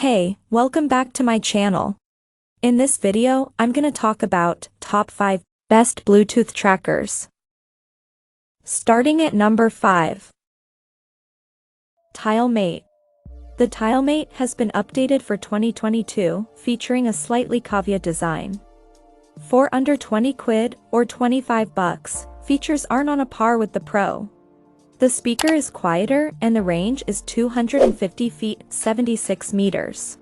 Hey, welcome back to my channel. In this video, I'm gonna talk about top 5 best Bluetooth trackers. Starting at number 5. TileMate. The TileMate has been updated for 2022, featuring a slightly caveat design. For under 20 quid or 25 bucks, features aren't on a par with the Pro. The speaker is quieter and the range is 250 feet, 76 meters.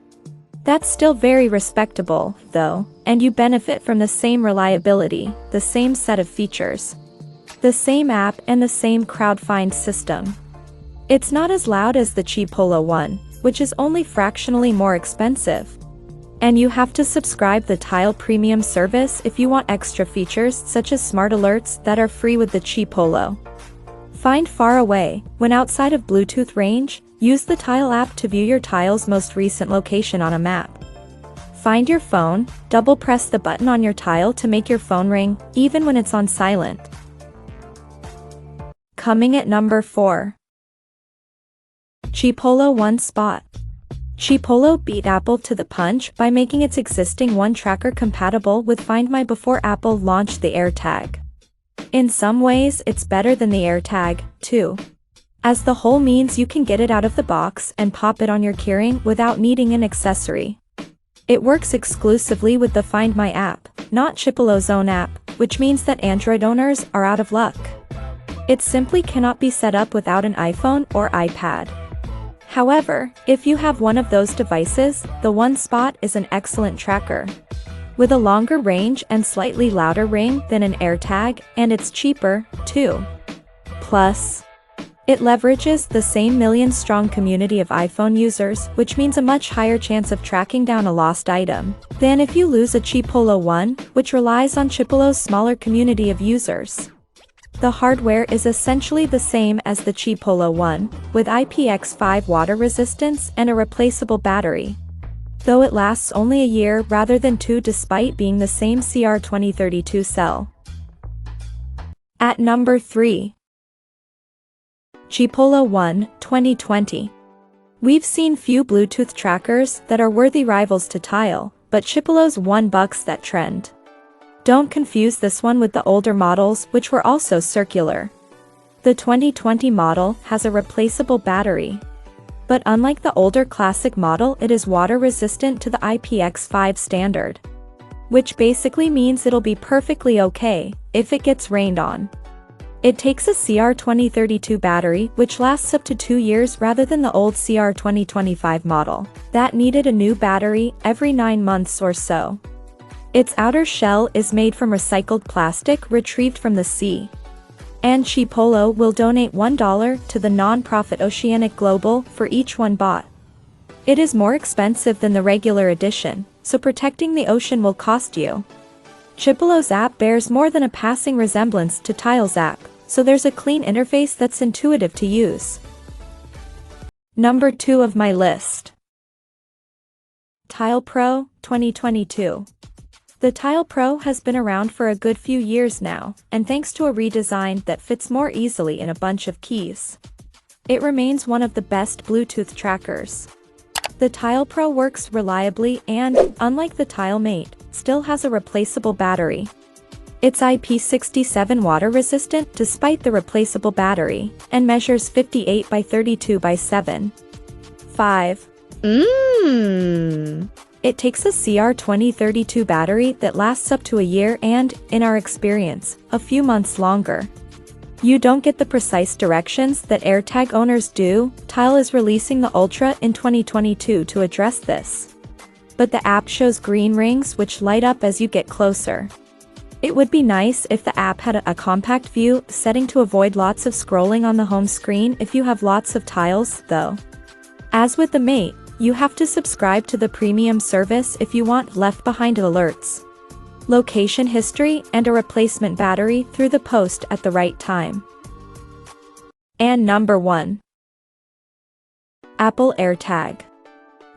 That's still very respectable, though, and you benefit from the same reliability, the same set of features, the same app and the same crowd-find system. It's not as loud as the Chipolo One, which is only fractionally more expensive. And you have to subscribe the Tile Premium service if you want extra features such as smart alerts that are free with the Chipolo. Find far away. When outside of Bluetooth range, use the Tile app to view your tile's most recent location on a map. Find your phone, double press the button on your tile to make your phone ring, even when it's on silent. Coming at number 4. Chipolo One Spot. Chipolo beat Apple to the punch by making its existing One tracker compatible with Find My before Apple launched the AirTag. In some ways, it's better than the AirTag, too, as the whole means you can get it out of the box and pop it on your keyring without needing an accessory. It works exclusively with the Find My app, not Chipolo's own app, which means that Android owners are out of luck. It simply cannot be set up without an iPhone or iPad. However, if you have one of those devices, the One Spot is an excellent tracker. With a longer range and slightly louder ring than an AirTag, and it's cheaper, too. Plus, it leverages the same million-strong community of iPhone users, which means a much higher chance of tracking down a lost item than if you lose a Chipolo One, which relies on Chipolo's smaller community of users. The hardware is essentially the same as the Chipolo One, with IPX5 water resistance and a replaceable battery, though it lasts only a year rather than 2 despite being the same CR2032 cell. At number 3. Chipolo One 2020. We've seen few Bluetooth trackers that are worthy rivals to Tile, but Chipolo's One bucks that trend. Don't confuse this one with the older models which were also circular. The 2020 model has a replaceable battery, but unlike the older classic model, it is water resistant to the IPX5 standard, which basically means it'll be perfectly okay if it gets rained on. It takes a CR2032 battery which lasts up to 2 years rather than the old CR2025 model that needed a new battery every 9 months or so. Its outer shell is made from recycled plastic retrieved from the sea. And Chipolo will donate $1 to the non-profit Oceanic Global for each one bought. It is more expensive than the regular edition, so protecting the ocean will cost you. Chipolo's app bears more than a passing resemblance to Tile's app, so there's a clean interface that's intuitive to use. Number 2 of my list. Tile Pro 2022. The Tile Pro has been around for a good few years now, and thanks to a redesign that fits more easily in a bunch of keys, it remains one of the best Bluetooth trackers. The Tile Pro works reliably and, unlike the TileMate, still has a replaceable battery. It's IP67 water resistant despite the replaceable battery, and measures 58 by 32 by 7. 5. It takes a CR2032 battery that lasts up to a year and, in our experience, a few months longer. You don't get the precise directions that AirTag owners do. Tile is releasing the Ultra in 2022 to address this, but the app shows green rings which light up as you get closer. It would be nice if the app had a compact view setting to avoid lots of scrolling on the home screen if you have lots of tiles, though. As with the Mate, you have to subscribe to the premium service if you want left behind alerts, location history, and a replacement battery through the post at the right time. And number 1. Apple AirTag.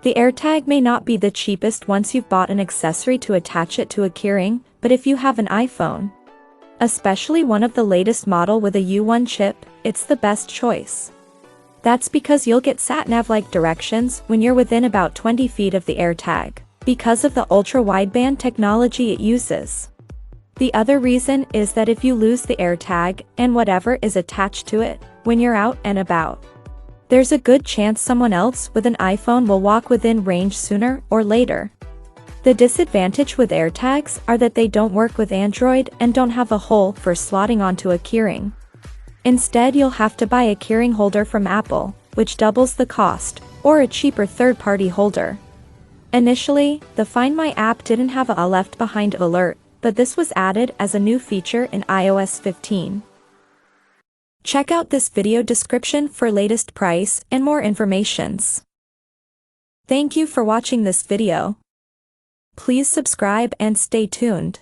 The AirTag may not be the cheapest once you've bought an accessory to attach it to a keyring, but if you have an iPhone, especially one of the latest model with a U1 chip, it's the best choice. That's because you'll get sat-nav-like directions when you're within about 20 feet of the AirTag, because of the ultra-wideband technology it uses. The other reason is that if you lose the AirTag and whatever is attached to it when you're out and about, there's a good chance someone else with an iPhone will walk within range sooner or later. The disadvantage with AirTags are that they don't work with Android and don't have a hole for slotting onto a keyring. Instead, you'll have to buy a keyring holder from Apple, which doubles the cost, or a cheaper third-party holder. Initially, the Find My app didn't have a left behind alert, but this was added as a new feature in iOS 15. Check out this video description for latest price and more informations. Thank you for watching this video. Please subscribe and stay tuned.